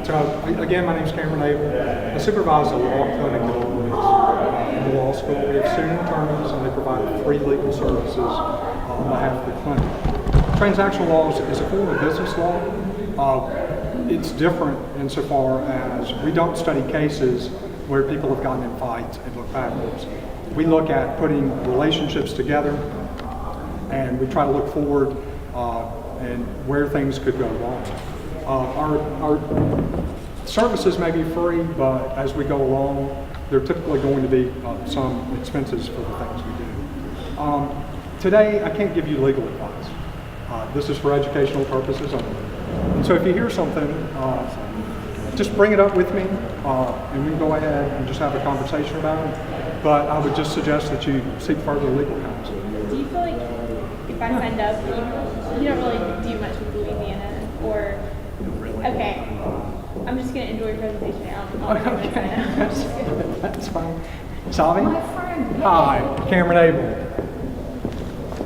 Again, my name is Cameron Abel. I supervise the law clinic at Ole Miss. In the law school, we have student attorneys, and they provide free legal services on behalf of the clinic. Transactional law is a form of business law. It's different insofar as we don't study cases where people have gotten in fights and look backwards. We look at putting relationships together, and we try to look forward and where things could go wrong. Our services may be free, but as we go along, there are typically going to be some expenses for the things we do. Today, I can't give you legal advice. This is for educational purposes only. And so if you hear something, just bring it up with me, and we can go ahead and just have a conversation about it. But I would just suggest that you seek further legal counsel. Do you feel like if I signed up, you don't really do much with Louisiana, or? Really? Okay. I'm just going to enjoy your presentation now. Okay, that's fine. Savi? My friend. Hi, Cameron Abel.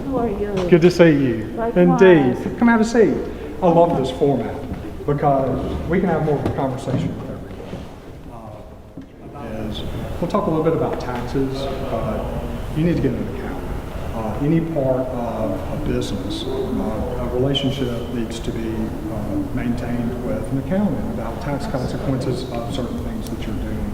How are you? Good to see you. Likewise. Indeed. Come have a seat. I love this format because we can have more of a conversation with everyone. We'll talk a little bit about taxes, but you need to get an account. Any part of a business, a relationship needs to be maintained with an accountant about tax consequences of certain things that you're doing.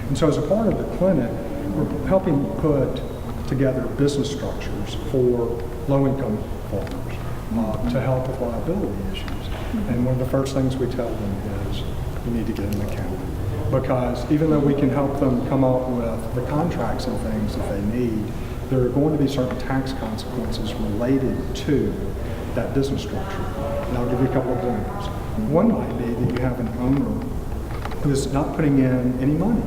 And so as a part of the clinic, we're helping put together business structures for low-income farmers to help with liability issues. And one of the first things we tell them is you need to get an accountant. Because even though we can help them come up with the contracts and things that they need, there are going to be certain tax consequences related to that business structure. And I'll give you a couple of examples. One might be that you have an owner who is not putting in any money,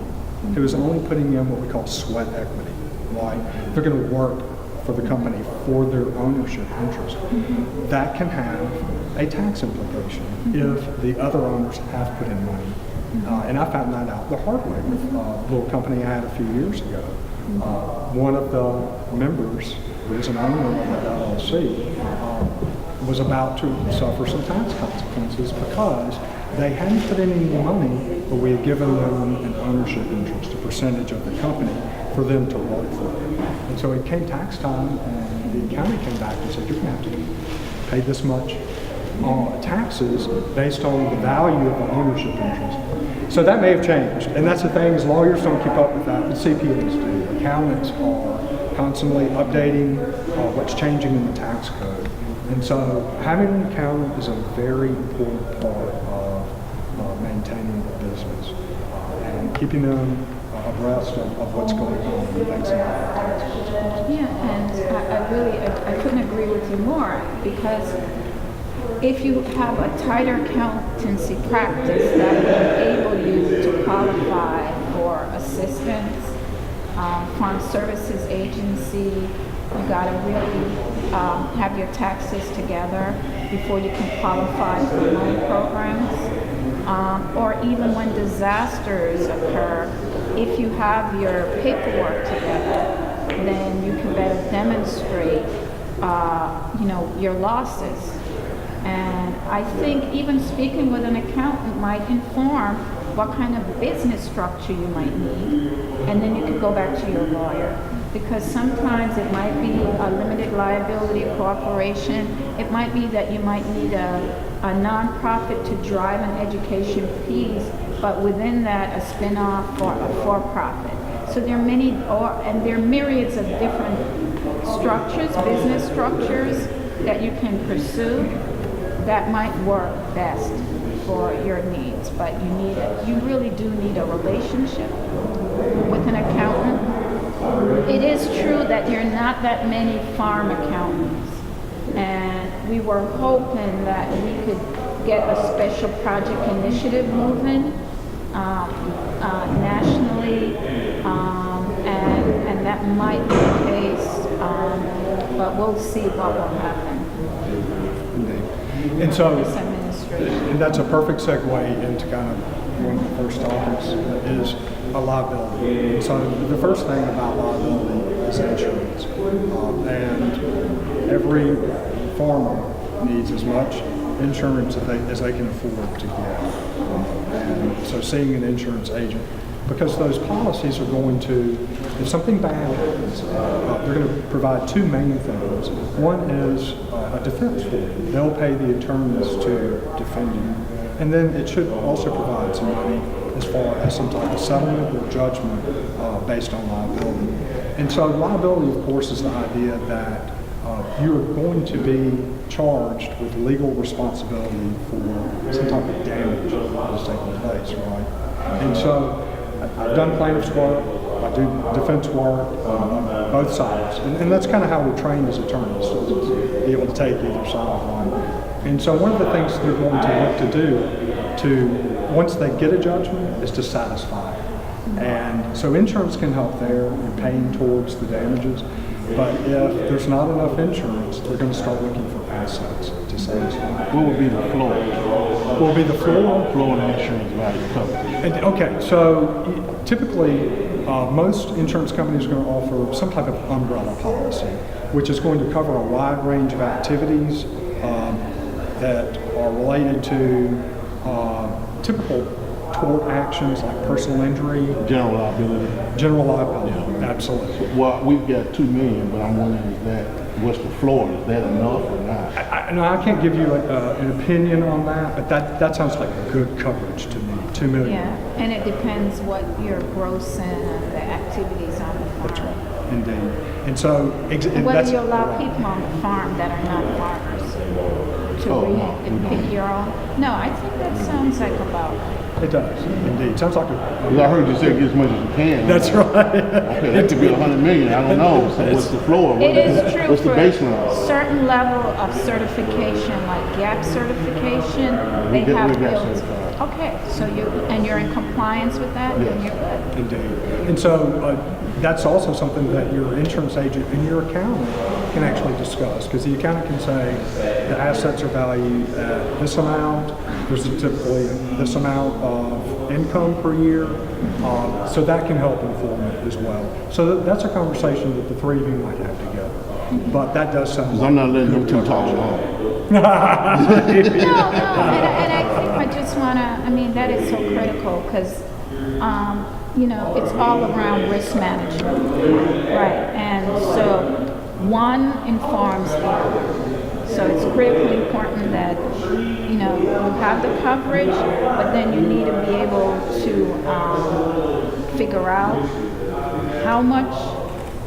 who is only putting in what we call sweat equity. Right? They're going to work for the company for their ownership interest. That can have a tax implication if the other owners have put in money. And I found that out the hard way with a little company I had a few years ago. One of the members, who is an owner of that LLC, was about to suffer some tax consequences because they hadn't put in any money, but we had given them an ownership interest, a percentage of the company, for them to work for. And so it came tax time, and the accountant came back and said, you're going to have to pay this much taxes based on the value of the ownership interest. So that may have changed, and that's the thing, is lawyers don't keep up with that, but CPAs do. Accountants are constantly updating what's changing in the tax code. And so having an accountant is a very important part of maintaining a business and keeping them abreast of what's going on and things like that. Yeah, and I couldn't agree with you more, because if you have a tighter accountancy practice that will enable you to qualify for assistance, farm services agency, you got to really have your taxes together before you can qualify for loan programs. Or even when disasters occur, if you have your paperwork together, then you can better demonstrate, your losses. And I think even speaking with an accountant might inform what kind of business structure you might need, and then you could go back to your lawyer. Because sometimes it might be a limited liability corporation. It might be that you might need a nonprofit to drive an education piece, but within that a spin-off or a for-profit. So there are many, and there are myriads of different structures, business structures that you can pursue that might work best for your needs. But you really do need a relationship with an accountant. It is true that there are not that many farm accountants, and we were hoping that we could get a special project initiative moving nationally, and that might be the case, but we'll see what will happen. And so, This administration. and that's a perfect segue into kind of one of the first topics is a liability. And so the first thing about liability is insurance. And every farmer needs as much insurance as they can afford to get. And so seeing an insurance agent, because those policies are going to, if something bad happens, they're going to provide two main things. One is a defense for you. They'll pay the attorneys to defend you. And then it should also provide some money as far as some type of settlement or judgment based on liability. And so liability, of course, is the idea that you are going to be charged with legal responsibility for some type of damage that is taking place, right? And so I've done plaintiff's work, I do defense work on both sides, and that's kind of how we're trained as attorneys, to be able to take either side, right? And so one of the things they're going to look to do, once they get a judgment, is to satisfy it. And so insurance can help there in paying towards the damages, but if there's not enough insurance, they're going to start looking for assets to satisfy. What would be the floor? What will be the floor? Floor and insurance value coverage. And, okay, so typically most insurance companies are going to offer some type of umbrella policy, which is going to cover a wide range of activities that are related to typical tort actions like personal injury, General liability. general liability. Absolutely. Well, we've got $2 million, but I'm wondering, what's the floor? Is that enough or not? No, I can't give you an opinion on that, but that sounds like good coverage to me. $2 million. Yeah, and it depends what you're grossing and the activities on the farm. That's right. Indeed. And so, And whether you allow people on the farm that are not farmers to Oh, read no, and we pick don't. your own. No, I think that sounds like about. It does, indeed. Sounds like Because I heard you say get as much as you can. that's right. Okay, that could be $100 million. I don't know. So what's the floor? It is true What's the for baseline? certain level of certification, like GAP certification, they We have got bills. certified. Okay, so you're in compliance with that, then you're good. Indeed. And so that's also something that your insurance agent and your accountant can actually discuss, because the accountant can say the assets are valued at this amount, there's typically this amount of income per year, so that can help inform it as well. So that's a conversation that the three of you might have together. But that does sound Because like I'm not letting them good two talk coverage. long. No, and I just want to, I mean, that is so critical because, it's all around risk management, right? And so one informs the other. So it's critically important that, you have the coverage, but then you need to be able to figure out how much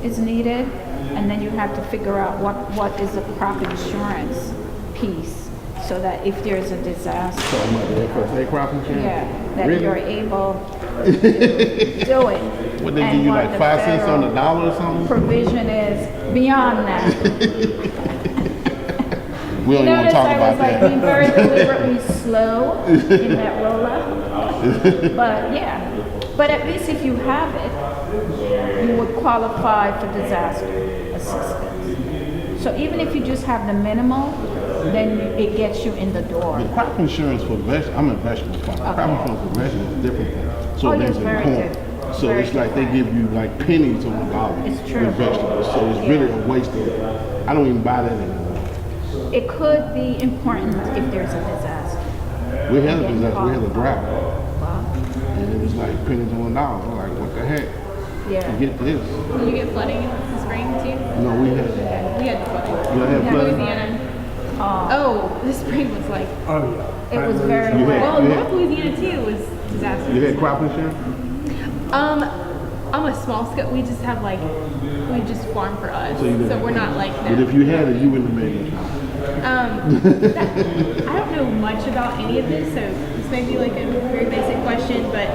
is needed, and then you have to figure out what is the crop insurance piece, so that if there's a disaster, Talking about the FFA crop insurance? that Really? you're able to do it. Would they And give you what like the 5 cents on the federal dollar or something? provision is beyond that. We don't even want Notice to talk I about was like that. being very deliberately slow in that roll up. But yeah, but at least if you have it, you would qualify for disaster assistance. So even if you just have the minimal, then it gets you in the door. The crop insurance for vegetables, I'm a vegetable farmer. Okay. Crop insurance for vegetables is different thing. So Oh, there's yes, a very corn. good. So Very it's like they different. give you like pennies on the dollar It's true. with vegetables. So it's Yeah. really a waste of, I don't even buy that anymore. It could be important if there's a disaster. We had a Yeah, disaster, we had a drought. Wow. And it was like pennies on the dollar. I'm like, what the heck? Yeah. Get this. Did you get flooding in the spring too? No, we had, We had flooding. you had Yeah. flooding? Louisiana. Oh, Oh, the spring was like. Oh, yeah. it was Baton very Rouge. wet. Well, Yeah. North Louisiana too was disastrous. You had crop insurance? On a small scale, we just have we just farm for us, So you didn't- so we're not like But that. if you had it, you wouldn't have made it. I don't know much about any of this, so this may be like a very basic question, but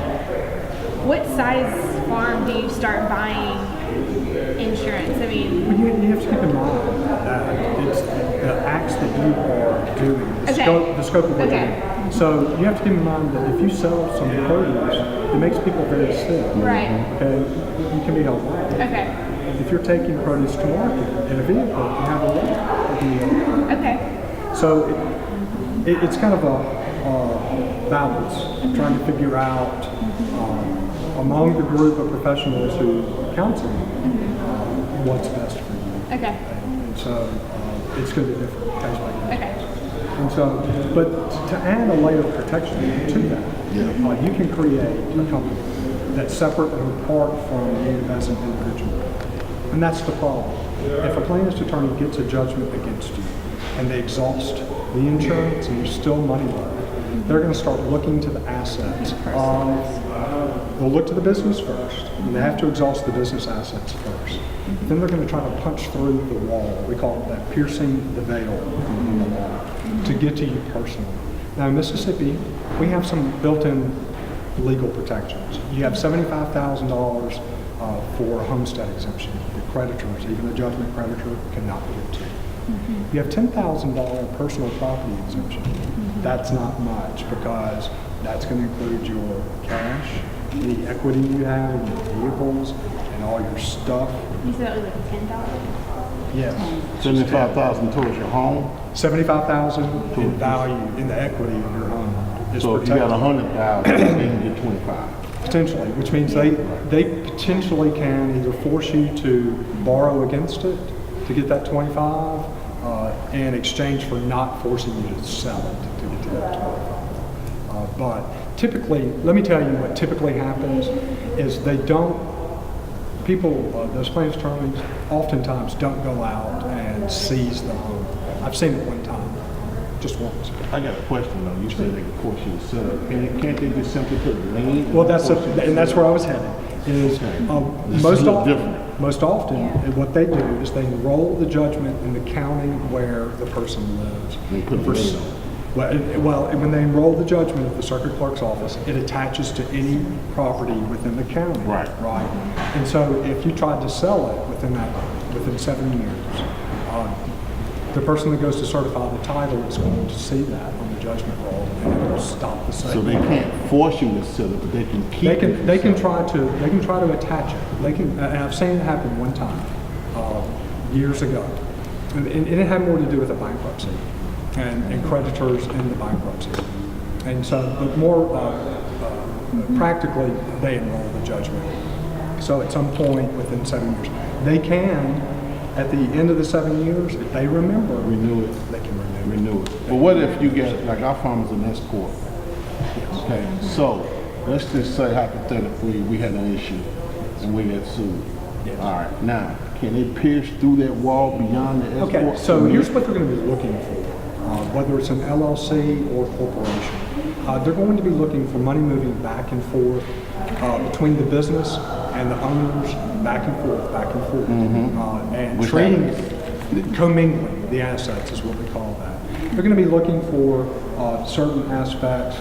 what size farm do you start buying insurance? I mean, Well, you have to keep in mind that it's the acts that you are doing, Okay. the scope of what you're Okay. doing. So you have to keep in mind that if you sell some produce, it makes people very sick. right? Okay, you can be helpful. Okay, If you're taking produce to market in a vehicle, you have a lot. It can be helpful. okay, So it's kind of a balance, trying to figure out among the group of professionals who counsel what's best for you. okay, And so it's going to be different case by case. okay. And so, but to add a layer of protection to that, you can create a company that's separate and apart from you as an individual. And that's the problem. If a plaintiff's attorney gets a judgment against you and they exhaust the insurance and there's still money left, they're going to start looking to the assets of, they'll look to the business first, and they have to exhaust the business assets first. Then they're going to try to punch through the wall. We call it that, piercing the veil on the wall, to get to you personally. Now in Mississippi, we have some built-in legal protections. You have $75,000 for a homestead exemption. The creditors, even a judgment creditor, cannot get to. You have $10,000 personal property exemption. That's not much because that's going to include your cash, any equity you have in your vehicles, and all your stuff. You said it was like $10,000? Yes. 75,000 towards your home. $75,000 in value in the equity of your home is So if you protected. got 100,000, you can get 25. Potentially, which means they potentially can either force you to borrow against it to get that 25 in exchange for not forcing you to sell it to get to that 25. But typically, let me tell you what typically happens is they don't, those plaintiff's attorneys oftentimes don't go out and seize the home. I've seen it one time, just once. I got a question though. You said they could force you to sell it. Can't they just simply put lien? Well, that's where I was headed. Is This most is a little often, different. most often, what they do is they enroll the judgment in the county where the person lives. They put a lien on it. Well, when they enroll the judgment at the circuit clerk's office, it attaches to any property within the county. Right. Right. And so, if you tried to sell it within 7 years, the person that goes to certify the title is going to see that on the judgment roll, and it will stop the sale. So they can't force you to sell it, but they can keep They it. can try to attach it. They can, and I've seen it happen one time, years ago, and it had more to do with a bankruptcy and creditors in the bankruptcy. And so, but more practically, they enroll the judgment. So at some point within 7 years, they can, at the end of the 7 years, if they remember, Renew it. they can renew it. Renew it. But what if you get, like our farm is an S corp? Okay, so let's just say hypothetically we had an issue and we get sued. Yes. All right, now, can they pierce through that wall beyond the S corp? Okay, so here's what they're going to be looking for, whether it's an LLC or corporation. They're going to be looking for money moving back and forth between the business and the owners, back and forth, and Which trading, commingling the assets is what we call that. They're going to be looking for certain aspects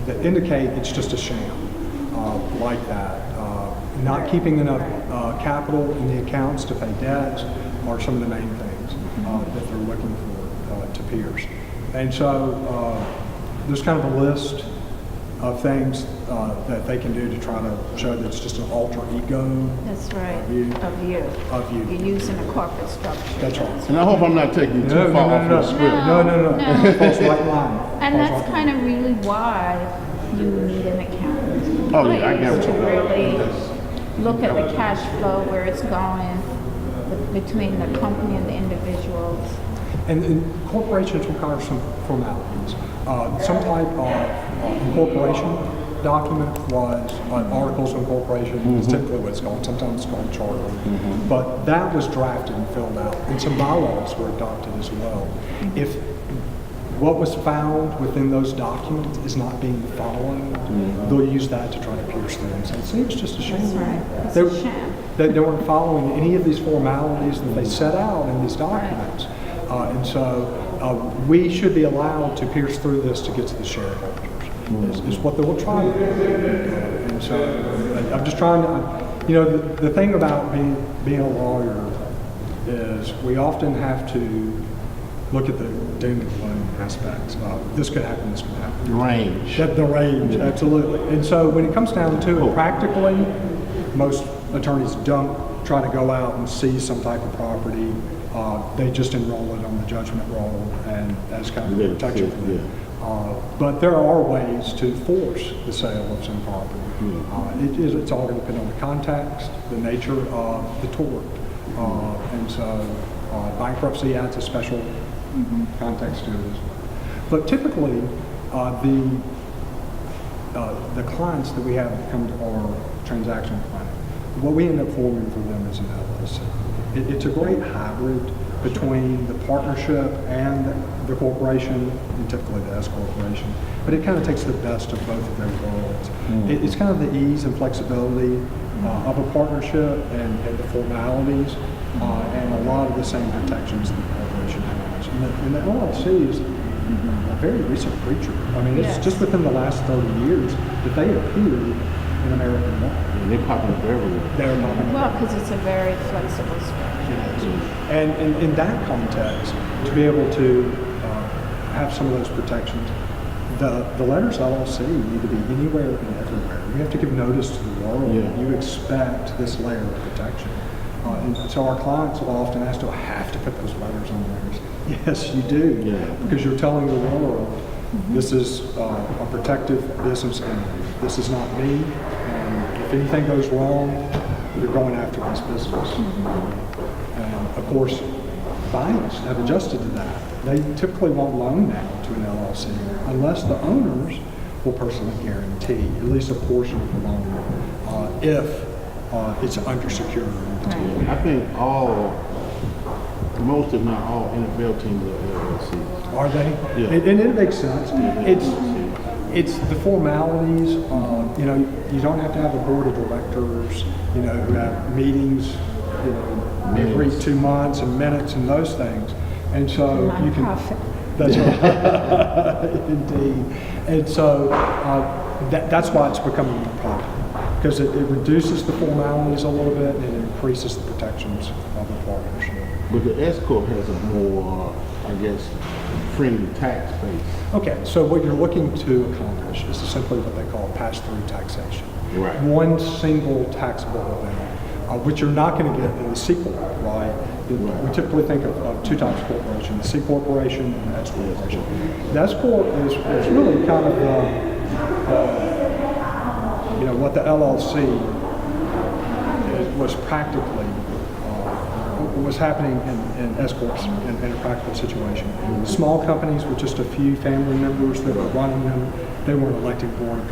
that indicate it's just a sham, like that. Not keeping enough capital in the accounts to pay debts are some of the main things that they're looking for to pierce. And so there's kind of a list of things that they can do to try to show that it's just an alter ego That's right, of you. of you. You're using a corporate structure. That's right. And I hope I'm not taking you too far off your script. No. Falls right in line. And Falls that's right kind of really why you need an accountant. Oh, yeah, I get Is what to you're saying. really look at the cash flow, where it's going between the company and the individuals. And corporations require some formalities. Some type of incorporation document was articles of incorporation. Is typically what it's called. Sometimes it's called charter. But that was drafted and filled out, and some bylaws were adopted as well. If what was found within those documents is not being followed, they'll use that to try to pierce things. And see, it's just a shame. That's right. It's They, a sham. they weren't following any of these formalities that they set out in these documents. And so we should be allowed to pierce through this to get to the shareholders, is what they will try to do. And so I'm just trying to, the thing about being a lawyer is we often have to look at the doom and gloom aspects of this could happen, this could happen. Range. The range, absolutely. And so when it comes down to it, practically, most attorneys don't try to go out and seize some type of property. They just enroll it on the judgment roll, and that's kind of a protection for them. But there are ways to force the sale of some property. It's all going to depend on the context, the nature of the tort. And so bankruptcy adds a special Context to it as well. But typically, the clients that we have that come to our transactional client, what we end up forming for them is an LLC. It's a great hybrid between the partnership and the corporation, and typically the S corporation, but it kind of takes the best of both of their worlds. It's kind of the ease and flexibility of a partnership and the formalities and a lot of the same protections that the corporation has. And the LLC is a very recent creature. I mean, it's Yes. just within the last 30 years that they appeared in American law. And they're popping up everywhere. They're popping up. Well, because it's a very flexible structure. And in that context, to be able to have some of those protections, the letters LLC need to be anywhere and everywhere. You have to give notice to the world that you expect this layer of protection. And so our clients will often ask, do I have to put those letters on theirs? Yes, you do, because you're telling the world, this is a protective business entity. This is not me, and if anything goes wrong, you're going after this business. And of course, banks have adjusted to that. They typically won't loan now to an LLC unless the owners will personally guarantee at least a portion of the loan if it's undersecured. I think most if not all NFL teams are LLCs. Are they? Yeah. And it makes sense. It's the formalities. You know, you don't have to have a board of directors. You know, who have meetings. You know, every 2 months and minutes and those things. And so you can. Nonprofit. That's right. Indeed. And so that's why it's becoming more popular. Because it reduces the formalities a little bit and it increases the protections of the partnership. But the S corp has a more, I guess, friendly tax base. Okay, so what you're looking to accomplish is simply what they call pass-through taxation. Right. One single taxable event, which you're not going to get in the C corp, right? We typically think of two types of corporation: the C corporation and the S corporation. The S corp is really kind of you know, what the LLC was practically was happening in S corps in a practical situation. Small companies with just a few family members that were running them. They weren't electing boards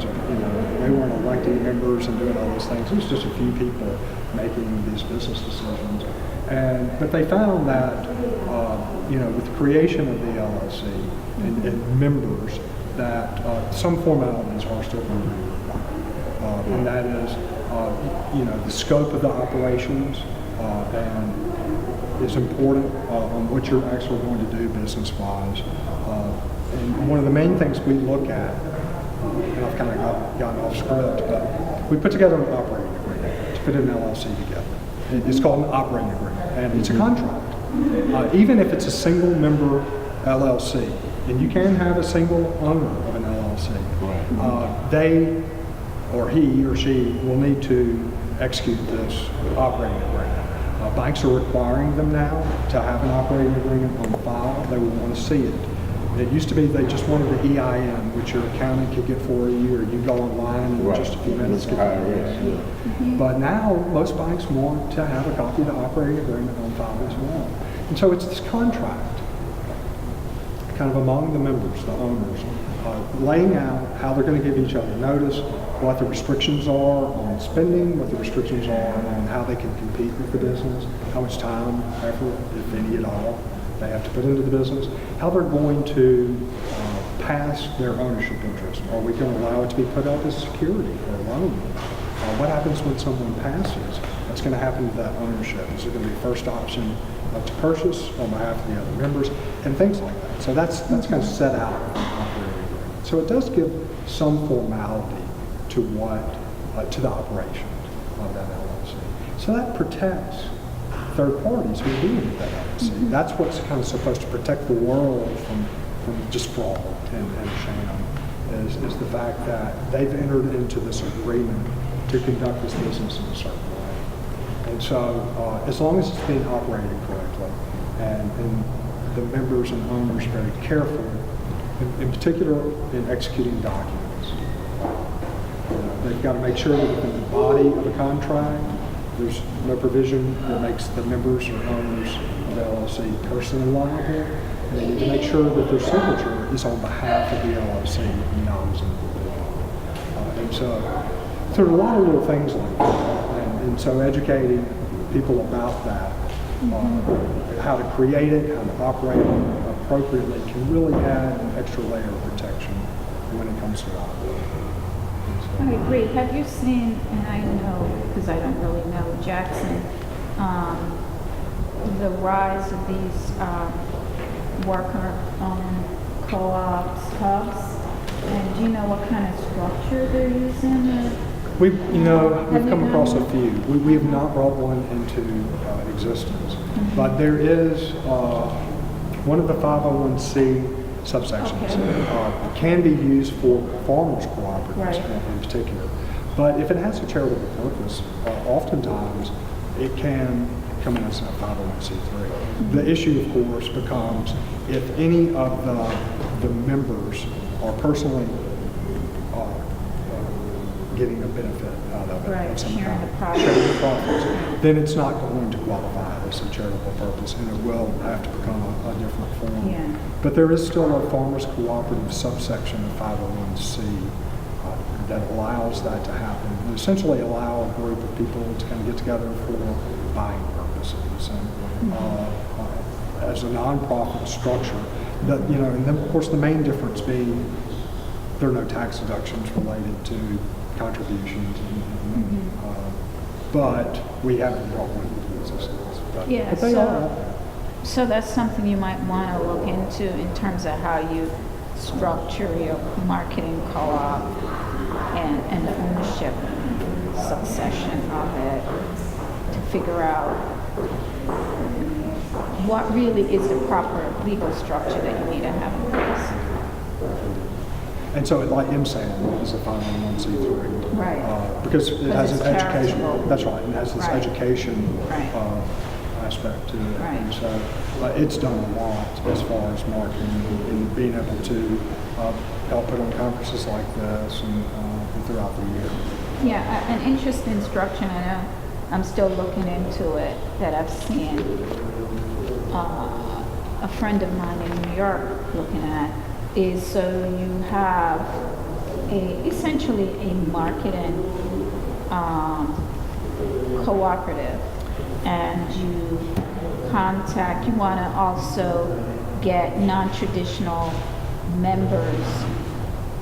of, you know, they weren't electing members and doing all those things. It was just a few people making these business decisions. But they found that, you know, with the creation of the LLC and members, that some formalities are still going to be required. And that is, you know, the scope of the operations and is important on what you're actually going to do business-wise. And one of the main things we look at, and I've kind of gotten off script, but we put together an operating agreement to put an LLC together. It's called an operating agreement, and it's a contract. Even if it's a single member LLC, and you can have a single owner of an LLC, they or he or she will need to execute this operating agreement. Banks are requiring them now to have an operating agreement on file. They would want to see it. It used to be they just wanted the EIN, which your accountant could get for you, or you go online and in just a few minutes get the EIN. But now most banks want to have a copy of the operating agreement on file as well. And so it's this contract, kind of among the members, the owners, laying out how they're going to give each other notice, what the restrictions are on spending, what the restrictions are on how they can compete with the business, how much time, effort, if any at all, they have to put into the business, how they're going to pass their ownership interest. Are we going to allow it to be put up as security for a loan? What happens when someone passes? What's going to happen to that ownership? Is it going to be first option to purchase on behalf of the other members, and things like that. So that's kind of set out in the operating agreement. So it does give some formality to to the operation of that LLC. So that protects third parties who are dealing with that LLC. That's what's kind of supposed to protect the world from just fraud and sham, is the fact that they've entered into this agreement to conduct this business in a certain way. And so as long as it's being operated correctly and the members and owners are very careful, in particular in executing documents. They've got to make sure that within the body of a contract There's no provision that makes the members or owners of the LLC personally liable. And they need to make sure that their signature is on behalf of the LLC, not as an individual. And so there are a lot of little things like that. And so educating people about that, how to create it, how to operate it appropriately can really add an extra layer of protection when it comes to liability. I agree. Have you seen, and I know, because I don't really know Jackson, the rise of these worker-owned co-ops, hubs? And do you know what kind of structure they're using? We've come across a few. We have not brought one into existence, but there is one of the 501c subsections can be used for farmers cooperatives in particular. But if it has a charitable purpose, oftentimes it can come in as a 501c3. The issue, of course, becomes if any of the members are personally getting a benefit out of it, of some sharing kind, the profits. sharing the profits, then it's not going to qualify as a charitable purpose, and it will have to become a different form. Yeah. But there is still a farmers cooperative subsection of 501c that allows that to happen, and essentially allow a group of people to kind of get together for buying purposes. And as a nonprofit structure, and then of course the main difference being there are no tax deductions related to contributions, but we haven't brought one into existence. But they are. So that's something you might want to look into in terms of how you structure your marketing co-op and the ownership succession of it to figure out what really is the proper legal structure that you need to have in place. And so, like MSAN is a 501c3, Right. Because it has it's an education. charitable. That's right, and it has this Right. education Right. aspect to it. Right. And so, it's done a lot as far as marketing and being able to help put on conferences like this and throughout the year. Yeah, an interesting instruction, I know, I'm still looking into it, that I've seen a friend of mine in New York looking at, is so you have essentially a marketing cooperative, and you want to also get non-traditional members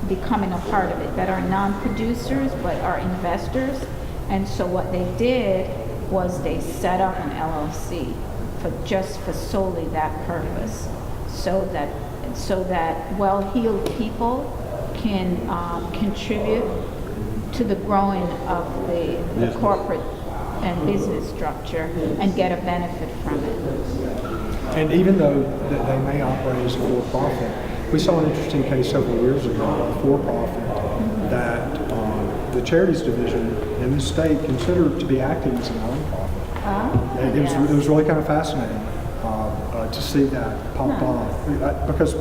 becoming a part of it that are non-producers but are investors. And so what they did was they set up an LLC for solely that purpose, so that well-heeled people can contribute to the growing of the corporate and business structure and get a benefit from it. And even though that they may operate as a for-profit, we saw an interesting case several years ago, a for-profit, that the charities division in the state considered to be acting as a nonprofit. It was really kind of fascinating to see that pop up, because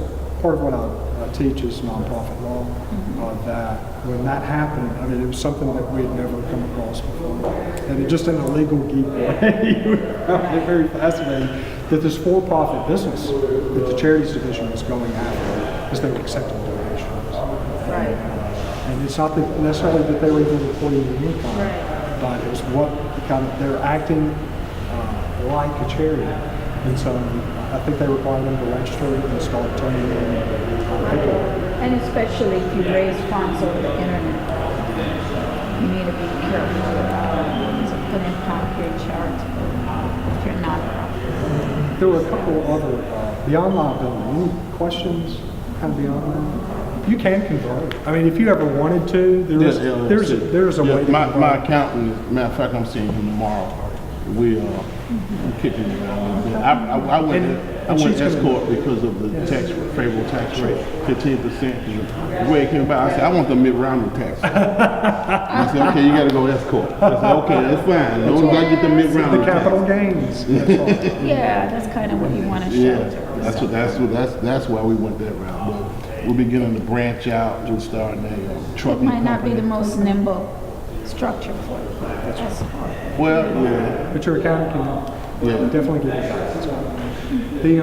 part of what I teach is nonprofit law. That when that happened, I mean, it was something that we had never come across before, and it just in a legal geek way, we found it very fascinating that this for-profit business that the charities division was going after is they were accepting donations. Right. And it's not that necessarily that they were even reporting the income, but it was what kind of, they're acting like a charity. And so I think they require them to register and start turning in paperwork. And especially if you raise funds over the internet, you need to be careful to put in concrete charitable if you're nonprofit. There were a couple other, beyond liability, any questions kind of beyond that? You can convert. I mean, if you ever wanted to, there's a way to my convert. accountant, matter of fact, I'm seeing him tomorrow. We kicking it around a little bit. I went she's S gonna- corp because of the favorable tax rate, 15%. The way it came about, I said, I want the mid-rounding tax. I said, okay, you got to go S corp. I said, okay, that's fine. As long as I get the mid-rounding The tax. capital gains. That's all. Yeah, that's kind of what you want to Yeah, shelter. that's why we went that route. But we're beginning to branch out. We're starting a It trucking might not be company. the most nimble structure for it. That's hard. Well, yeah, But your accountant can Yeah. definitely give you guidance. The,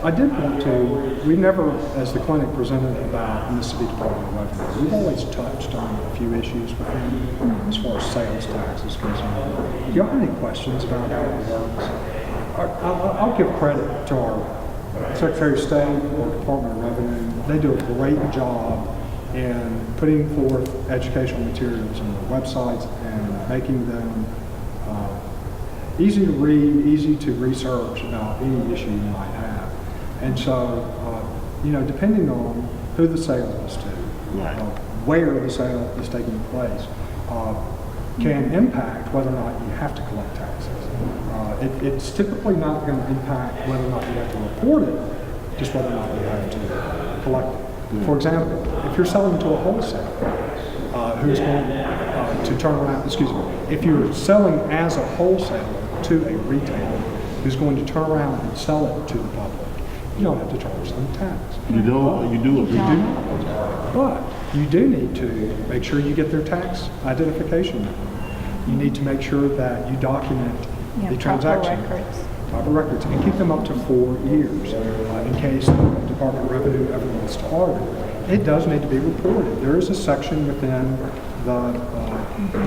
I did want to, we never, as the clinic presented about Mississippi Department of Revenue, we've always touched on a few issues with them as far as sales tax is concerned. Do y'all have any questions about how it works? I'll give credit to our Secretary of State or Department of Revenue. They do a great job in putting forth educational materials on their websites and making them easy to read, easy to research about any issue you might have. And so, depending on who the sale is to, Right. where the sale is taking place, can impact whether or not you have to collect taxes. It's typically not going to impact whether or not you have to report it, just whether or not you have to collect it. For example, if you're selling to a wholesaler who's going to turn around, if you're selling as a wholesaler to a retailer who's going to turn around and sell it to the public, you don't have to charge them tax. you do, you do. But you do need to make sure you get their tax identification number. You need to make sure that you document Yeah, the proper transaction. records. Proper records, and keep them up to 4 years in case the Department of Revenue ever wants to audit it. It does need to be reported. There is a section within the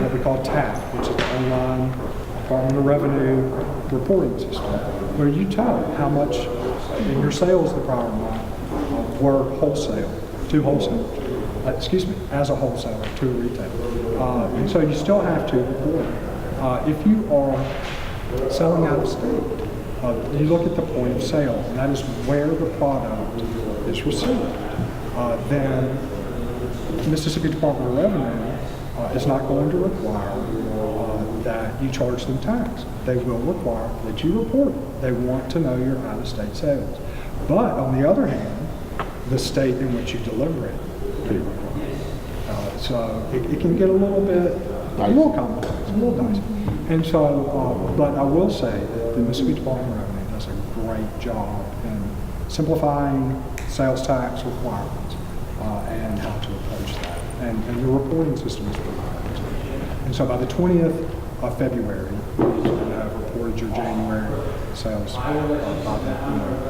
what we call TAP, which is the online Department of Revenue reporting system, where you tell how much in your sales the prior month were wholesale to wholesalers. As a wholesaler to a retailer. And so you still have to report. If you are selling out of state, you look at the point of sale, and that is where the product is received. Then Mississippi Department of Revenue is not going to require that you charge them tax. They will require that you report it. They want to know your out-of-state sales. But on the other hand, the state in which you deliver it to require. So it can get a little complex, a little dicey. And so, but I will say that the Mississippi Department of Revenue does a great job in simplifying sales tax requirements and how to approach that. And the reporting system is provided. And so by the 20th of February, you will have reported your January sales.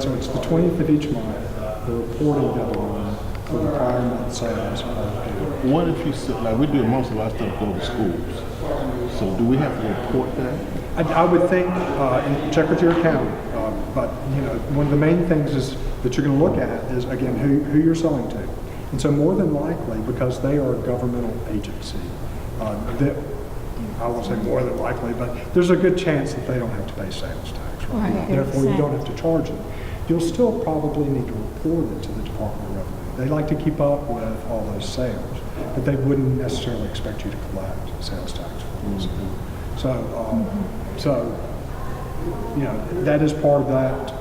So it's the 20th of each month, the reporting deadline for the prior month sales are due. What if you said, like we do most of our stuff go to schools, so do we have to report that? I would think, and check with your accountant, but one of the main things is that you're going to look at is, again, who you're selling to. And so more than likely, because they are a governmental agency, that, I won't say more than likely, but there's a good chance that they don't have to pay sales tax. Right. Therefore, you don't have to charge them. You'll still probably need to report it to the Department of Revenue. They like to keep up with all those sales, but they wouldn't necessarily expect you to collect sales tax. So, that is part of that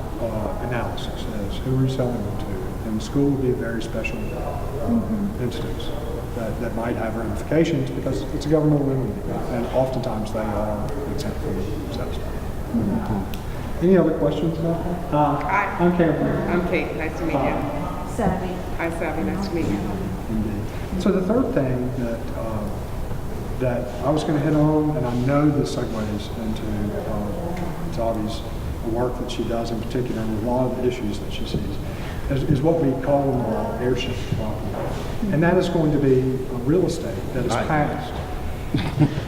analysis, is who are you selling them to? And the school would be a very special instance that might have ramifications because it's a governmental entity, and oftentimes they are exempt from sales tax. Any other questions about that? Hi, I'm Cameron. I'm Kate. Nice to meet you. Savvy. Hi, Savvy. Nice to meet you. Indeed. So the third thing that I was going to hit on, and I know this segues into Zavi's work that she does in particular, and a lot of the issues that she sees, is what we call in airship property. And that is going to be real estate that is passed.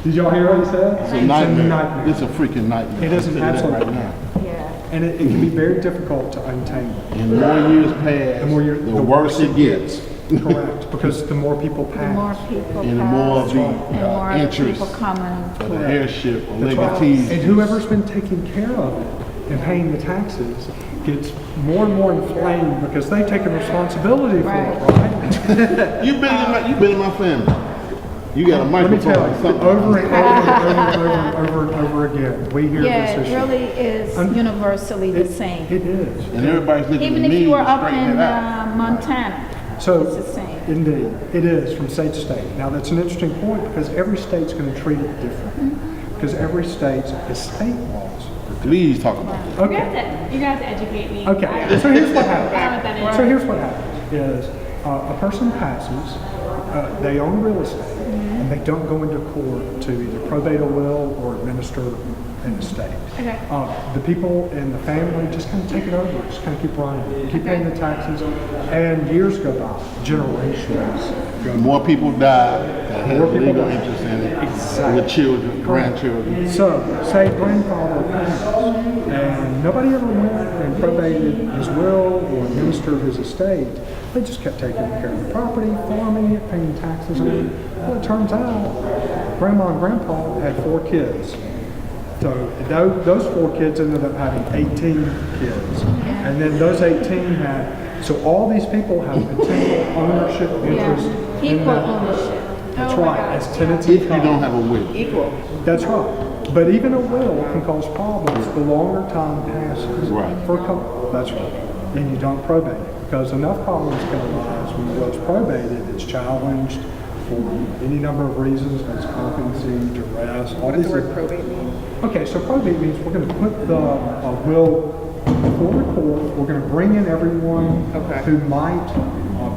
Did y'all hear what he said? It's a nightmare. It's a freaking nightmare. It is an I'm telling you absolute that right now. Yeah. And it can be very difficult to untangle. And the more years pass, the worse it gets. Correct, because the more people The more pass. people And the more of pass, the and more other interest people coming. for the airship or That's right. legatees. And whoever's been taking care of it and paying the taxes gets more and more inflamed because they've taken responsibility for it, right? You've been in my family. You got a Let me microphone. tell you, something. over and over again, we hear Yeah, this it issue. really is Un- universally the same. It is. And everybody's looking Even at if me you were to up straighten in it out. Montana, So, it's the same. indeed, it is from state to state. Now, that's an interesting point because every state's going to treat it differently because every state's estate laws. Please talk about it. Okay. You're gonna have to educate me. Okay, so here's what I don't know what that happens. is. So here's what happens is a person passes They own real estate, and they don't go into court to either probate a will or administer an estate. Okay. The people in the family just kind of take it over, just kind of keep running, keep paying the taxes, and years go by, generations go by. More people die that have More people legal die. interest in it. Exactly. The children, grandchildren. So, say grandfather passed, and nobody ever went and probated his will or administered his estate. They just kept taking care of the property, farming it, paying taxes on it. Well, it turns out grandma and grandpa had 4 kids. So those 4 kids ended up having 18 kids. And then those 18 had, so all these people have potential ownership interest Yeah, in equal that. ownership. That's Oh my right, gosh, as tenants in If you don't common. have a will. Equal. That's right. But even a will can cause problems the longer time passes. Right. For a couple, that's right. And you don't probate it, because enough problems can arise when the will's probated, it's challenged for any number of reasons, there's competency, duress, all What does these the word things. probate mean? Okay, so probate means we're going to put the will before the court. We're going to bring in everyone Okay. who might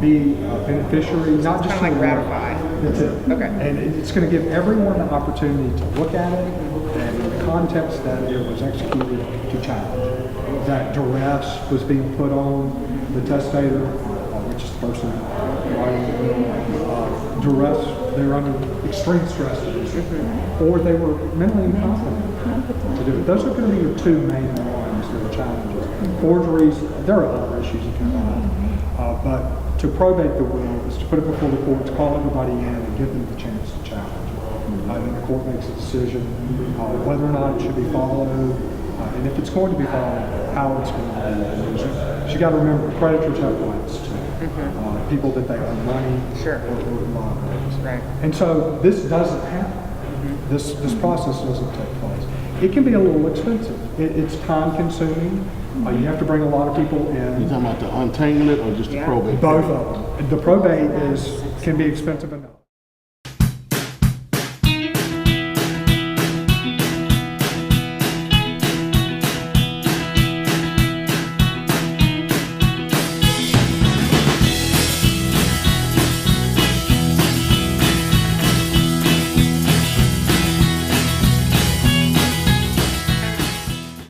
be a beneficiary, not just Kind of like to the will. ratify. That's it. Okay. And it's going to give everyone the opportunity to look at it and in the context that it was executed to challenge. That duress was being put on the testator, which is the person writing the will. Duress, they were under extreme stress to do so. Or they were mentally incompetent to do it. Those are going to be your 2 main ones that are challenges. Forgeries, there are other issues that come up. But to probate the will is to put it before the court, to call everybody in and give them the chance to challenge it. And then the court makes a decision whether or not it should be followed, and if it's going to be followed, how it's going to be used. You got to remember, creditors have rights too. People that they owe money Sure. or liabilities. Right. And so this doesn't happen. This process doesn't take place. It can be a little expensive. It's time consuming. You have to bring a lot of people You in. talking about to untangle it or just to Yeah. probate? Both of them. The probate can be expensive enough.